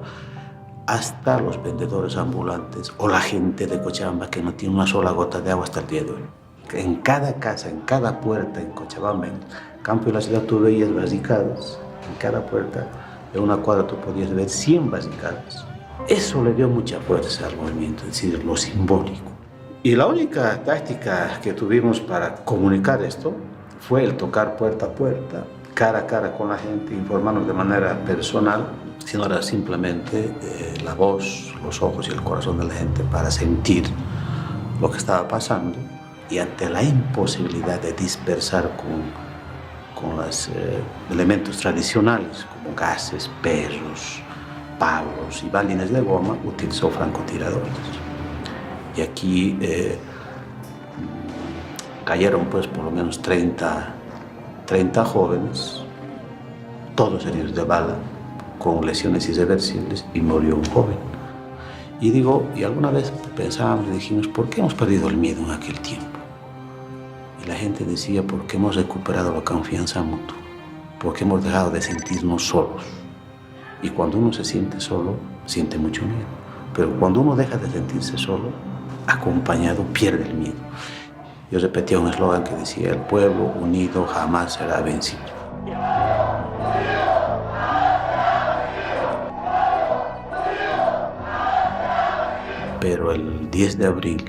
hasta los vendedores ambulantes o la gente de Cochabamba que no tiene una sola gota de agua hasta el día de hoy. En cada casa, en cada puerta en Cochabamba, en el campo y la ciudad, tú veías barricadas. En cada puerta, en una cuadra, tú podías ver 100 barricadas. Eso le dio mucha fuerza al movimiento, es decir, lo simbólico. Y la única táctica que tuvimos para comunicar esto fue el tocar puerta a puerta, cara a cara con la gente, informarnos de manera personal, sino era simplemente la voz, los ojos y el corazón de la gente para sentir lo que estaba pasando. Y ante la imposibilidad de dispersar con los elementos tradicionales, como gases, perros, palos y balines de goma, utilizó francotiradores. Y aquí cayeron pues por lo menos 30 jóvenes, todos heridos de bala, con lesiones irreversibles, y murió un joven. Y alguna vez pensábamos y dijimos, ¿por qué hemos perdido el miedo en aquel tiempo? Y la gente decía, porque hemos recuperado la confianza mutua, porque hemos dejado de sentirnos solos. Y cuando uno se siente solo, siente mucho miedo. Pero cuando uno deja de sentirse solo, acompañado, pierde el miedo. Yo repetía un eslogan que decía, el pueblo unido jamás será vencido. Pero el 10 de abril,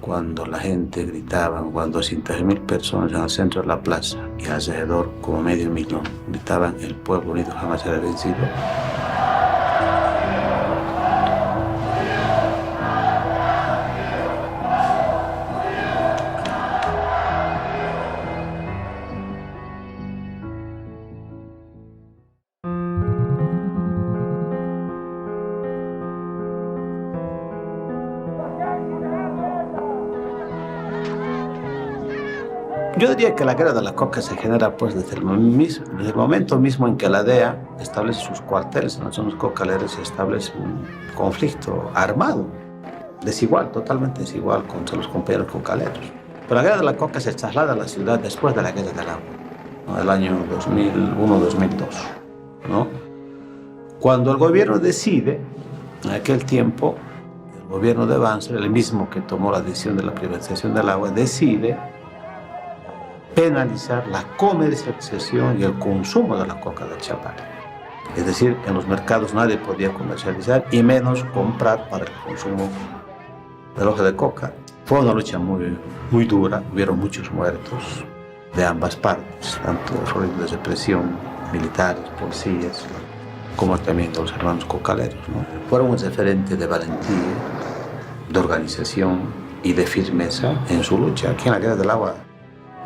cuando la gente gritaba, cuando 200.000 personas en el centro de la plaza y alrededor como 500.000 gritaban, el pueblo unido jamás será vencido, yo diría que la guerra de la coca se genera pues desde el momento mismo en que la DEA establece sus cuarteles en las zonas cocaleras y establece un conflicto armado, desigual, totalmente desigual contra los compañeros cocaleros. Pero la guerra de la coca se traslada a la ciudad después de la guerra del agua, ¿no? El año 2001-2002, ¿no? Cuando el gobierno decide, en aquel tiempo, el gobierno de Banzer, el mismo que tomó la decisión de la privatización del agua, decide penalizar la comercialización y el consumo de la coca del Chapare. Es decir, en los mercados nadie podía comercializar y menos comprar para el consumo del hoja de coca. Fue una lucha muy dura, hubieron muchos muertos de ambas partes, tanto de represión, militares, policías, como también de los hermanos cocaleros, ¿no? Fueron un referente de valentía, de organización y de firmeza en su lucha. Aquí en la guerra del agua,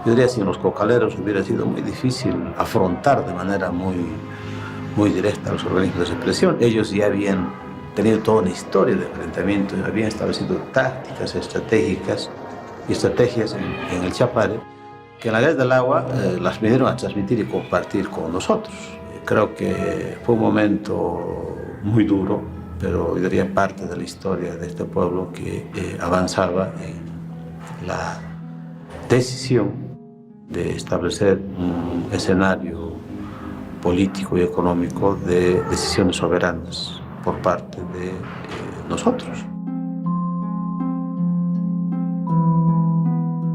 yo diría, sin los cocaleros hubiera sido muy difícil afrontar de manera muy directa a los organismos de represión. Ellos ya habían tenido toda una historia de enfrentamiento, habían establecido tácticas estratégicas y estrategias en el Chapare, que en la guerra del agua las vinieron a transmitir y compartir con nosotros. Creo que fue un momento muy duro, pero yo diría parte de la historia de este pueblo que avanzaba en la decisión de establecer un escenario político y económico de decisiones soberanas por parte de nosotros.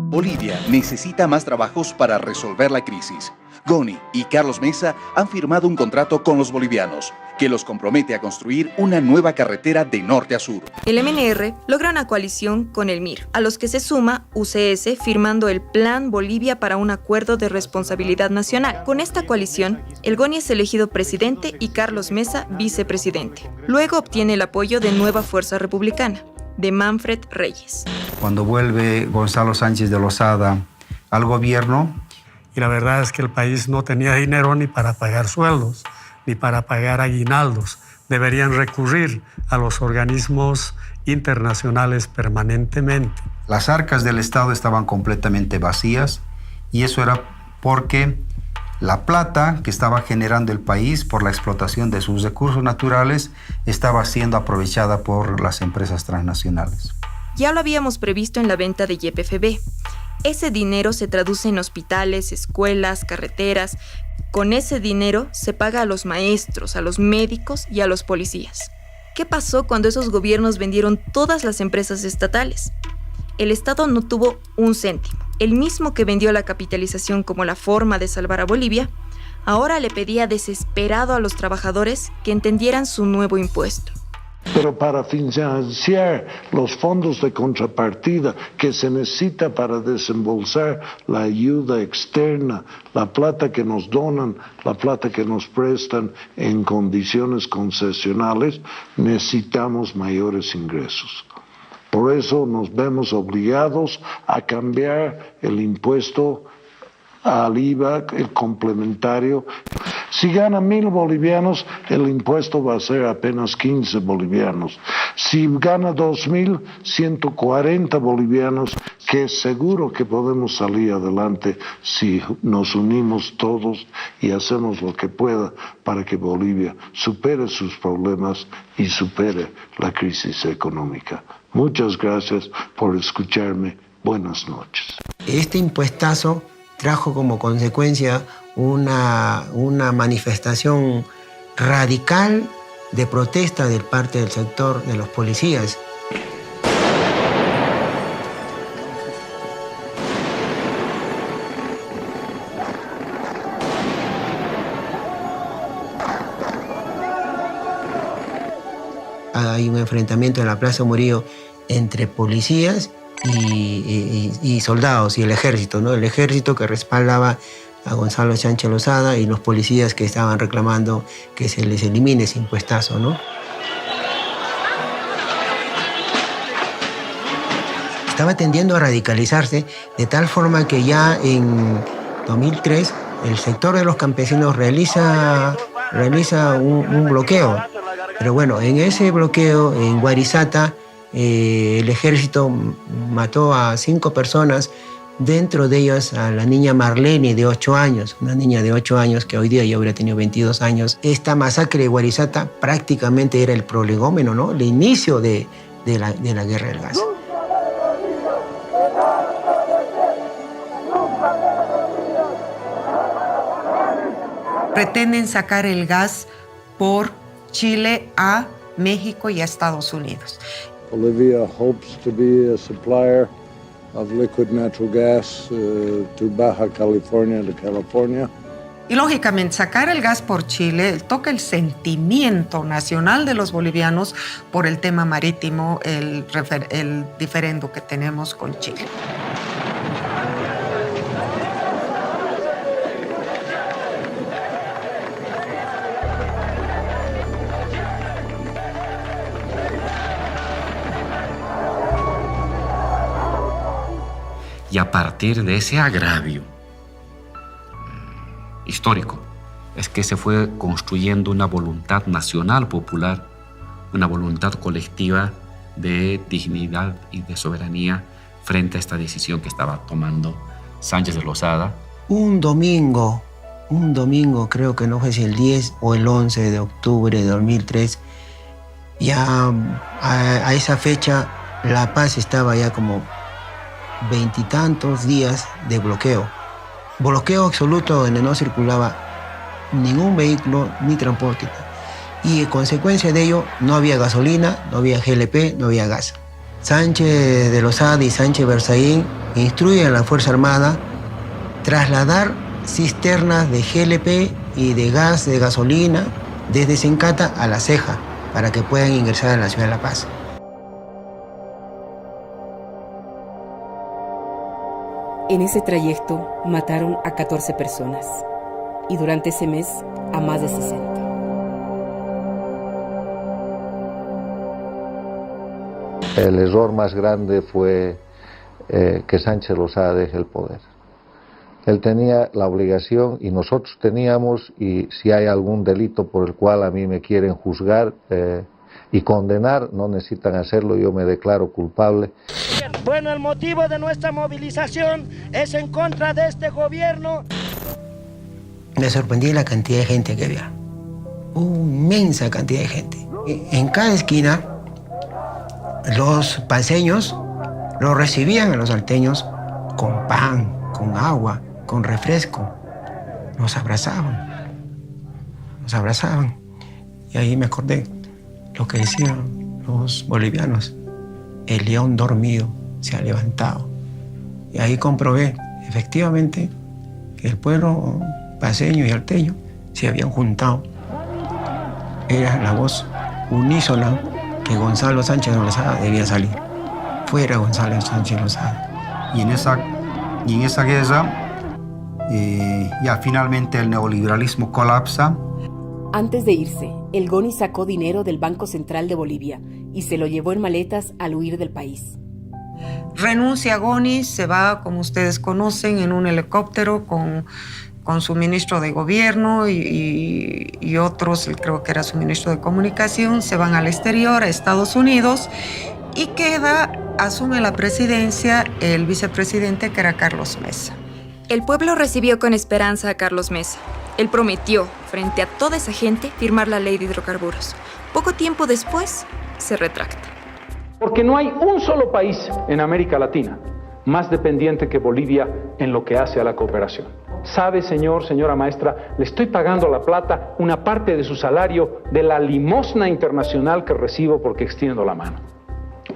Bolivia necesita más trabajos para resolver la crisis. Goni y Carlos Mesa han firmado un contrato con los bolivianos que los compromete a construir una nueva carretera de norte a sur. El MNR logra una coalición con el MIR, a los que se suma UCS firmando el Plan Bolivia para un acuerdo de responsabilidad nacional. Con esta coalición, el Goni es elegido presidente y Carlos Mesa vicepresidente. Luego obtiene el apoyo de Nueva Fuerza Republicana, de Manfred Reyes. Cuando vuelve Gonzalo Sánchez de Lozada al gobierno, y la verdad es que el país no tenía dinero ni para pagar sueldos, ni para pagar aguinaldos. Deberían recurrir a los organismos internacionales permanentemente. Las arcas del Estado estaban completamente vacías y eso era porque la plata que estaba generando el país por la explotación de sus recursos naturales estaba siendo aprovechada por las empresas transnacionales. Ya lo habíamos previsto en la venta de YPFB. Ese dinero se traduce en hospitales, escuelas, carreteras. Con ese dinero se paga a los maestros, a los médicos y a los policías. ¿Qué pasó cuando esos gobiernos vendieron todas las empresas estatales? El Estado no tuvo un céntimo. El mismo que vendió la capitalización como la forma de salvar a Bolivia, ahora le pedía desesperado a los trabajadores que entendieran su nuevo impuesto. Pero para financiar los fondos de contrapartida que se necesita para desembolsar la ayuda externa, la plata que nos donan, la plata que nos prestan en condiciones concesionales, necesitamos mayores ingresos. Por eso nos vemos obligados a cambiar el impuesto al IVA, el complementario. Si gana 1.000 bolivianos, el impuesto va a ser apenas 15 bolivianos. Si gana 2.000, 140 bolivianos, que es seguro que podemos salir adelante si nos unimos todos y hacemos lo que pueda para que Bolivia supere sus problemas y supere la crisis económica. Muchas gracias por escucharme. Buenas noches. Este impuestazo trajo como consecuencia una manifestación radical de protesta de parte del sector de los policías. Hay un enfrentamiento en la Plaza Murillo entre policías y soldados y el ejército, ¿no? El ejército que respaldaba a Gonzalo Sánchez Lozada y los policías que estaban reclamando que se les elimine ese impuestazo, ¿no? Estaba tendiendo a radicalizarse de tal forma que ya en 2003 el sector de los campesinos realiza un bloqueo. Pero bueno, en ese bloqueo en Guarizata el ejército mató a 5 personas, dentro de ellas a la niña Marlene de 8 años, una niña de 8 años que hoy día ya hubiera tenido 22 años. Esta masacre de Guarizata prácticamente era el prolegómeno, ¿no? El inicio de la guerra del gas. Pretenden sacar el gas por Chile a México y a Estados Unidos. Bolivia hopes to be a supplier of liquid natural gas to Baja California, to California. Y lógicamente sacar el gas por Chile toca el sentimiento nacional de los bolivianos por el tema marítimo, el diferendo que tenemos con Chile. Y a partir de ese agravio histórico es que se fue construyendo una voluntad nacional popular, una voluntad colectiva de dignidad y de soberanía frente a esta decisión que estaba tomando Sánchez de Lozada. Un domingo, creo que no fue si el 10 o el 11 de octubre de 2003, ya a esa fecha La Paz estaba ya como 20 y tantos días de bloqueo. Bloqueo absoluto donde no circulaba ningún vehículo ni transporte. Y en consecuencia de ello no había gasolina, no había GLP, no había gas. Sánchez de Lozada y Sánchez Berzaín instruyen a la Fuerza Armada trasladar cisternas de GLP y de gas, de gasolina, desde Sencata a La Ceja para que puedan ingresar a la ciudad de La Paz. En ese trayecto mataron a 14 personas y durante ese mes a más de 60. El error más grande fue que Sánchez Lozada deje el poder. Él tenía la obligación y nosotros teníamos, y si hay algún delito por el cual a mí me quieren juzgar y condenar, no necesitan hacerlo, yo me declaro culpable. Bueno, el motivo de nuestra movilización es en contra de este gobierno. Me sorprendí la cantidad de gente que había. Una inmensa cantidad de gente. En cada esquina, los paseños Lo recibían a los salteños con pan, con agua, con refresco. Nos abrazaban. Y ahí me acordé lo que decían los bolivianos. El león dormido se ha levantado. Y ahí comprobé, efectivamente, que el pueblo paceño y alteño se habían juntado. Era la voz unísona que Gonzalo Sánchez Lozada debía salir. Fuera Gonzalo Sánchez Lozada. Y en esa guerra, ya finalmente el neoliberalismo colapsa. Antes de irse, el GONI sacó dinero del Banco Central de Bolivia y se lo llevó en maletas al huir del país. Renuncia a GONI, se va, como ustedes conocen, en un helicóptero con su ministro de gobierno y otros, creo que era su ministro de comunicación, se van al exterior, a Estados Unidos, y asume la presidencia el vicepresidente, que era Carlos Mesa. El pueblo recibió con esperanza a Carlos Mesa. Él prometió, frente a toda esa gente, firmar la ley de hidrocarburos. Poco tiempo después, se retracta. Porque no hay un solo país en América Latina más dependiente que Bolivia en lo que hace a la cooperación. Sabe, señora maestra, le estoy pagando a La Plata una parte de su salario de la limosna internacional que recibo porque extiendo la mano.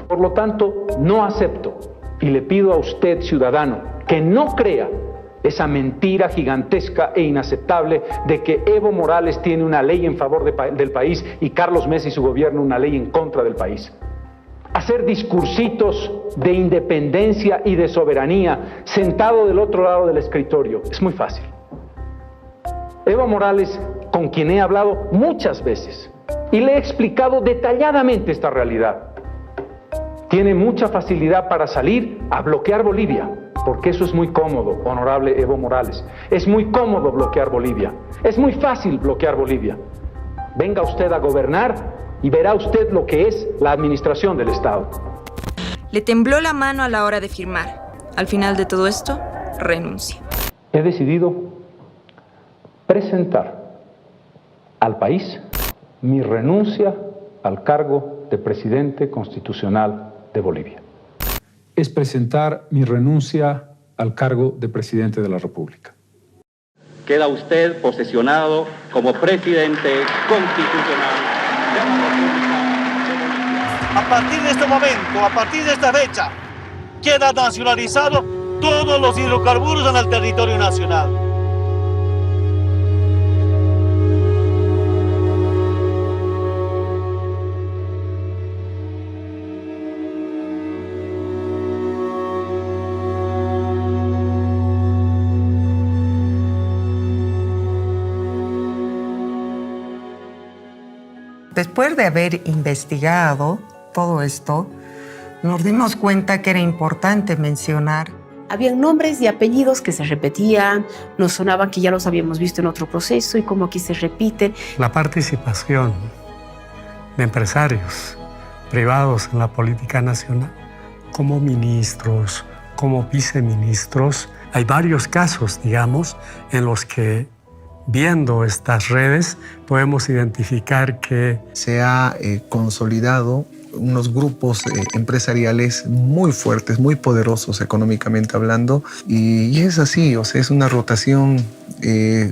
Por lo tanto, no acepto y le pido a usted, ciudadano, que no crea esa mentira gigantesca e inaceptable de que Evo Morales tiene una ley en favor del país y Carlos Mesa y su gobierno una ley en contra del país. Hacer discursitos de independencia y de soberanía sentado del otro lado del escritorio es muy fácil. Evo Morales, con quien he hablado muchas veces y le he explicado detalladamente esta realidad, tiene mucha facilidad para salir a bloquear Bolivia, porque eso es muy cómodo, honorable Evo Morales. Es muy cómodo bloquear Bolivia. Es muy fácil bloquear Bolivia. Venga usted a gobernar y verá usted lo que es la administración del Estado. Le tembló la mano a la hora de firmar. Al final de todo esto, renuncia. He decidido presentar al país mi renuncia al cargo de presidente constitucional de Bolivia. Es presentar mi renuncia al cargo de presidente de la República. Queda usted posesionado como presidente constitucional de la República de Bolivia. A partir de este momento, a partir de esta fecha, queda nacionalizado todos los hidrocarburos en el territorio nacional. Después de haber investigado todo esto, nos dimos cuenta que era importante mencionar. Habían nombres y apellidos que se repetían, nos sonaban que ya los habíamos visto en otro proceso y como aquí se repiten. La participación de empresarios privados en la política nacional, como ministros, como viceministros. Hay varios casos, digamos, en los que viendo estas redes, podemos identificar que se ha consolidado unos grupos empresariales muy fuertes, muy poderosos económicamente hablando, y es así, o sea, es una rotación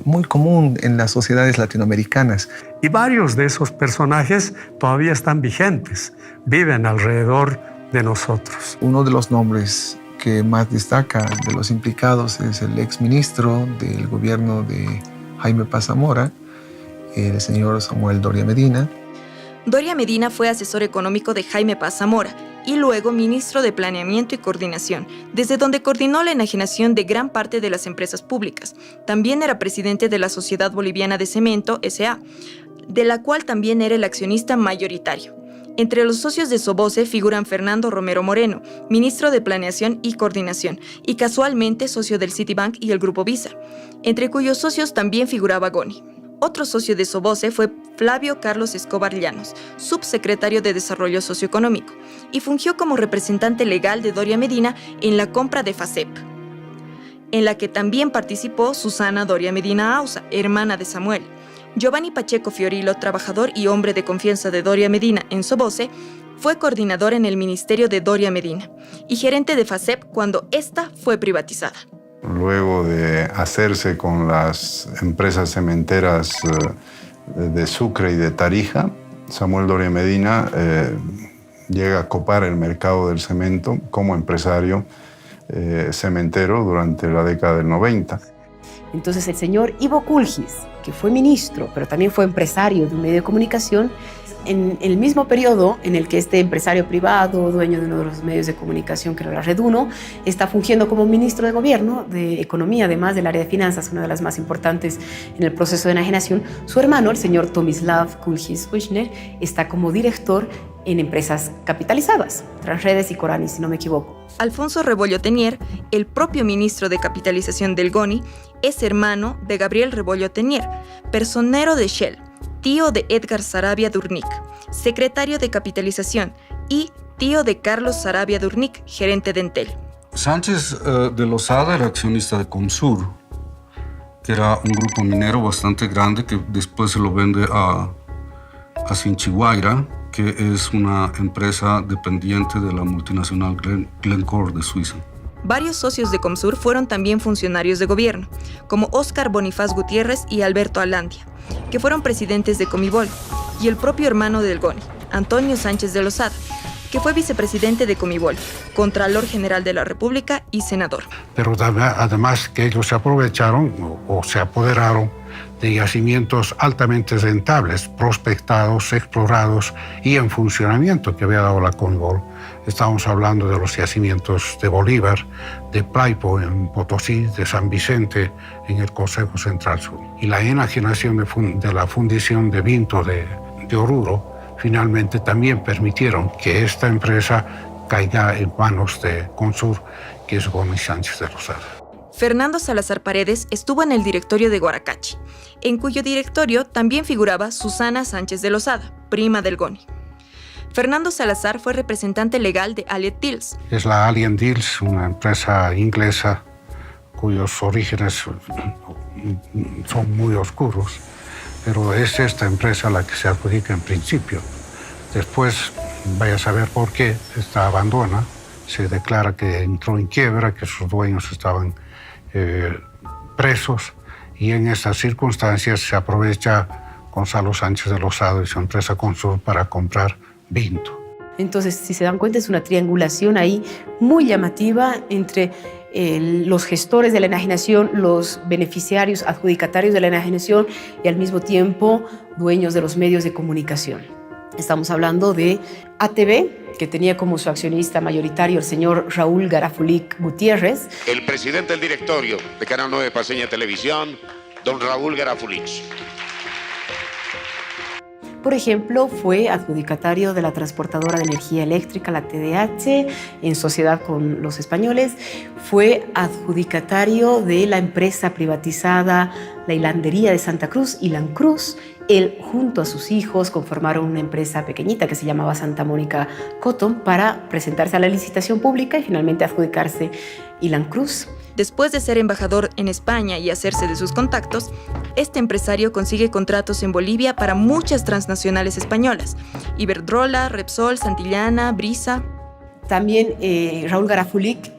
muy común en las sociedades latinoamericanas. Y varios de esos personajes todavía están vigentes, viven alrededor de nosotros. Uno de los nombres que más destaca de los implicados es el exministro del gobierno de Jaime Paz Zamora, el señor Samuel Doria Medina. Doria Medina fue asesor económico de Jaime Paz Zamora y luego ministro de Planeamiento y Coordinación, desde donde coordinó la enajenación de gran parte de las empresas públicas. También era presidente de la Sociedad Boliviana de Cemento, S.A., de la cual también era el accionista mayoritario. Entre los socios de Soboce figuran Fernando Romero Moreno, ministro de Planeación y Coordinación, y casualmente socio del Citibank y el Grupo Visa, entre cuyos socios también figuraba GONI. Otro socio de Soboce fue Flavio Carlos Escobar Llanos, subsecretario de Desarrollo Socioeconómico, y fungió como representante legal de Doria Medina en la compra de FACEP, en la que también participó Susana Doria Medina Ausa, hermana de Samuel. Giovanni Pacheco Fiorillo, trabajador y hombre de confianza de Doria Medina en Soboce, fue coordinador en el ministerio de Doria Medina y gerente de FACEP cuando ésta fue privatizada. Luego de hacerse con las empresas cementeras de Sucre y de Tarija, Samuel Doria Medina llega a copar el mercado del cemento como empresario cementero durante la década del 90. Entonces el señor Ivo Kulgis, que fue ministro, pero también fue empresario de un medio de comunicación, en el mismo periodo en el que este empresario privado, dueño de uno de los medios de comunicación, que era la Red 1, está fungiendo como ministro de Gobierno de Economía, además del área de finanzas, una de las más importantes en el proceso de enajenación, su hermano, el señor Tomislav Kulgis-Wichner, está como director en empresas capitalizadas, Transredes y Corani, si no me equivoco. Alfonso Rebollo Tenier, el propio ministro de capitalización del GONI, es hermano de Gabriel Rebollo Tenier, personero de Shell, tío de Edgar Sarabia Durnik, secretario de capitalización, y tío de Carlos Sarabia Durnik, gerente de Entel. Sánchez de Lozada era accionista de Comsur, que era un grupo minero bastante grande que después se lo vende a Sinchihuayra, que es una empresa dependiente de la multinacional Glencore de Suiza. Varios socios de Comsur fueron también funcionarios de gobierno, como Óscar Bonifaz Gutiérrez y Alberto Alandia, que fueron presidentes de Comibol, y el propio hermano del GONI, Antonio Sánchez de Lozada, que fue vicepresidente de Comibol, Contralor General de la República y senador. Pero además que ellos se aprovecharon o se apoderaron de yacimientos altamente rentables, prospectados, explorados y en funcionamiento que había dado la Comibol. Estamos hablando de los yacimientos de Bolívar, de Plaipo en Potosí, de San Vicente en el Consejo Central Sur. Y la enajenación de la fundición de Vinto de Oruro finalmente también permitieron que esta empresa caiga en manos de Comsur, que es Gómez Sánchez de Lozada. Fernando Salazar Paredes estuvo en el directorio de Guaracachi, en cuyo directorio también figuraba Susana Sánchez de Lozada, prima del GONI. Fernando Salazar fue representante legal de Allied Deals. Es la Allied Deals, una empresa inglesa cuyos orígenes son muy oscuros, pero es esta empresa la que se adjudica en principio. Después, vaya a saber por qué, esta abandona, se declara que entró en quiebra, que sus dueños estaban presos, y en estas circunstancias se aprovecha Gonzalo Sánchez de Lozada y su empresa Comsur para comprar Vinto. Entonces, si se dan cuenta, es una triangulación ahí muy llamativa entre los gestores de la enajenación, los beneficiarios, adjudicatarios de la enajenación y al mismo tiempo dueños de los medios de comunicación. Estamos hablando de ATV, que tenía como su accionista mayoritario el señor Raúl Garafulic Gutiérrez. El presidente del directorio de Canal 9 Paceña Televisión, don Raúl Garafulic. Por ejemplo, fue adjudicatario de la transportadora de energía eléctrica, la TDH, en sociedad con los españoles. Fue adjudicatario de la empresa privatizada, la hilandería de Santa Cruz, Hilancruz. Él, junto a sus hijos, conformaron una empresa pequeñita que se llamaba Santa Mónica Cotton para presentarse a la licitación pública y finalmente adjudicarse Hilancruz. Después de ser embajador en España y hacerse de sus contactos, este empresario consigue contratos en Bolivia para muchas transnacionales españolas: Iberdrola, Repsol, Santillana, Brisa. También Raúl Garafulic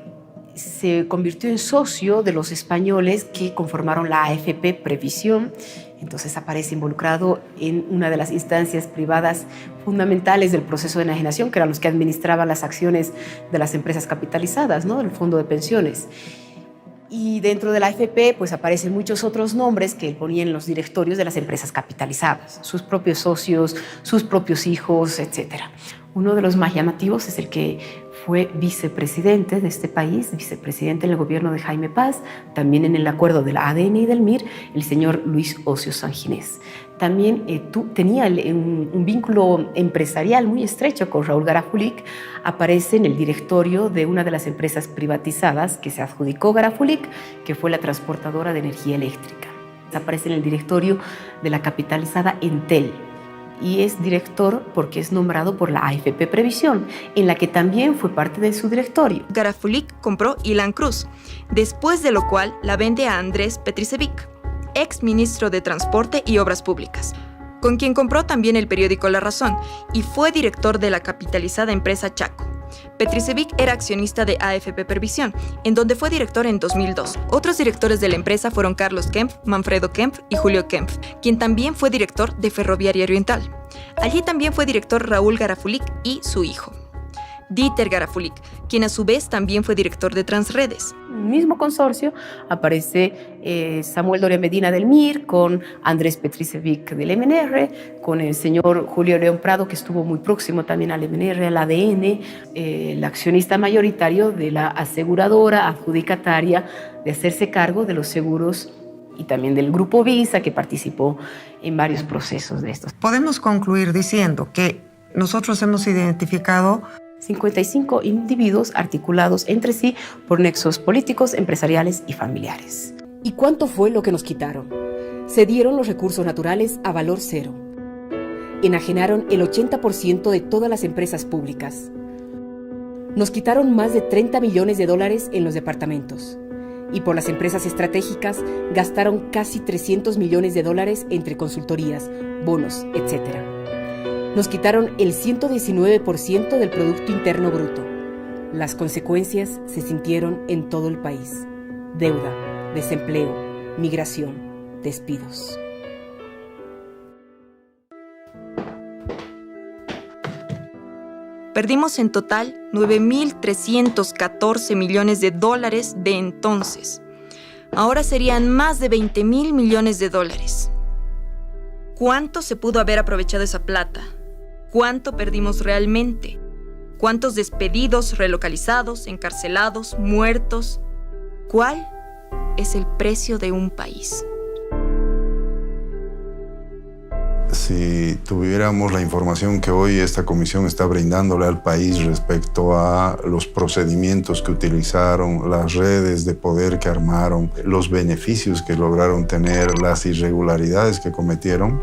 se convirtió en socio de los españoles que conformaron la AFP Previsión. Entonces aparece involucrado en una de las instancias privadas fundamentales del proceso de enajenación, que eran los que administraban las acciones de las empresas capitalizadas, ¿no? Del fondo de pensiones. Y dentro de la AFP pues aparecen muchos otros nombres que él ponía en los directorios de las empresas capitalizadas, sus propios socios, sus propios hijos, etc. Uno de los más llamativos es el que fue vicepresidente de este país, vicepresidente en el gobierno de Jaime Paz, también en el acuerdo de la ADN y del MIR, el señor Luis Ocio Sanginés. También tenía un vínculo empresarial muy estrecho con Raúl Garafulic. Aparece en el directorio de una de las empresas privatizadas que se adjudicó Garafulic, que fue la transportadora de energía eléctrica. Aparece en el directorio de la capitalizada Entel y es director porque es nombrado por la AFP Previsión, en la que también fue parte de su directorio. Garafulic compró Hilancruz, después de lo cual la vende a Andrés Petricevic. ex ministro de Transporte y Obras Públicas, con quien compró también el periódico La Razón y fue director de la capitalizada empresa Chaco. Petricevic era accionista de AFP Pervisión, en donde fue director en 2002. Otros directores de la empresa fueron Carlos Kempf, Manfredo Kempf y Julio Kempf, quien también fue director de Ferroviaria Oriental. Allí también fue director Raúl Garafulic y su hijo, Dieter Garafulic, quien a su vez también fue director de Transredes. En el mismo consorcio aparece Samuel Doria Medina del MIR, con Andrés Petricevic del MNR, con el señor Julio León Prado, que estuvo muy próximo también al MNR, al ADN, el accionista mayoritario de la aseguradora adjudicataria de hacerse cargo de los seguros y también del Grupo Visa, que participó en varios procesos de estos. Podemos concluir diciendo que nosotros hemos identificado 55 individuos articulados entre sí por nexos políticos, empresariales y familiares. ¿Y cuánto fue lo que nos quitaron? Se dieron los recursos naturales a valor cero. Enajenaron el 80% de todas las empresas públicas. Nos quitaron más de 30 millones de dólares en los departamentos. Y por las empresas estratégicas gastaron casi 300 millones de dólares entre consultorías, bonos, etc. Nos quitaron el 119% del Producto Interno Bruto. Las consecuencias se sintieron en todo el país. Deuda, desempleo, migración, despidos. Perdimos en total 9.314 millones de dólares de entonces. Ahora serían más de 20.000 millones de dólares. ¿Cuánto se pudo haber aprovechado esa plata? ¿Cuánto perdimos realmente? ¿Cuántos despedidos, relocalizados, encarcelados, muertos? ¿Cuál es el precio de un país? Si tuviéramos la información que hoy esta comisión está brindándole al país respecto a los procedimientos que utilizaron, las redes de poder que armaron, los beneficios que lograron tener, las irregularidades que cometieron,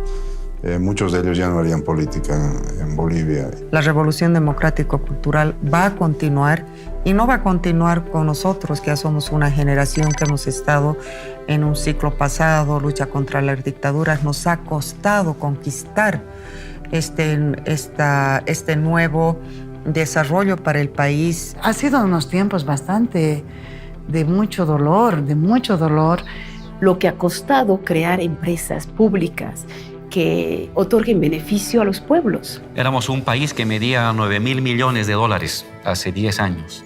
muchos de ellos ya no harían política en Bolivia. La revolución democrático-cultural va a continuar y no va a continuar con nosotros, que ya somos una generación que hemos estado en un ciclo pasado, lucha contra las dictaduras. Nos ha costado conquistar este nuevo desarrollo para el país. Ha sido unos tiempos bastante de mucho dolor, Lo que ha costado crear empresas públicas que otorguen beneficio a los pueblos. Éramos un país que medía 9.000 millones de dólares hace 10 años.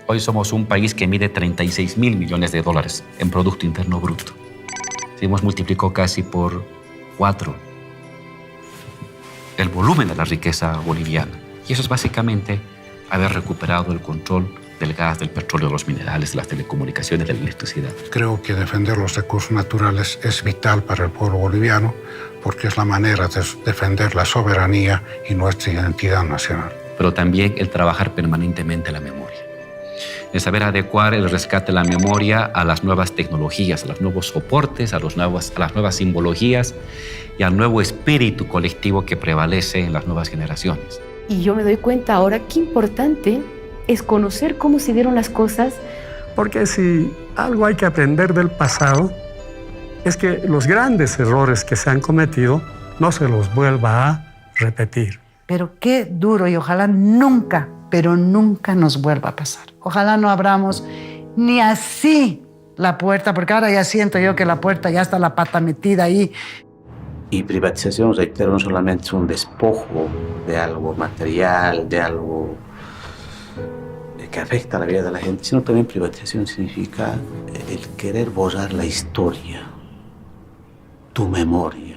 Hoy somos un país que mide 36.000 millones de dólares en Producto Interno Bruto. Hemos multiplicado casi por 4 el volumen de la riqueza boliviana. Y eso es básicamente haber recuperado el control del gas, del petróleo, de los minerales, de las telecomunicaciones, de la electricidad. Creo que defender los recursos naturales es vital para el pueblo boliviano porque es la manera de defender la soberanía y nuestra identidad nacional. Pero también el trabajar permanentemente la memoria. El saber adecuar el rescate de la memoria a las nuevas tecnologías, a los nuevos soportes, a las nuevas simbologías y al nuevo espíritu colectivo que prevalece en las nuevas generaciones. Y yo me doy cuenta ahora qué importante es conocer cómo se dieron las cosas. Porque si algo hay que aprender del pasado, es que los grandes errores que se han cometido no se los vuelva a repetir. Pero qué duro, y ojalá nunca, pero nunca nos vuelva a pasar. Ojalá no abramos ni así la puerta, porque ahora ya siento yo que la puerta ya está la pata metida ahí. Y privatización, reitero, no solamente es un despojo de algo material, de algo que afecta a la vida de la gente, sino también privatización significa el querer borrar la historia, tu memoria.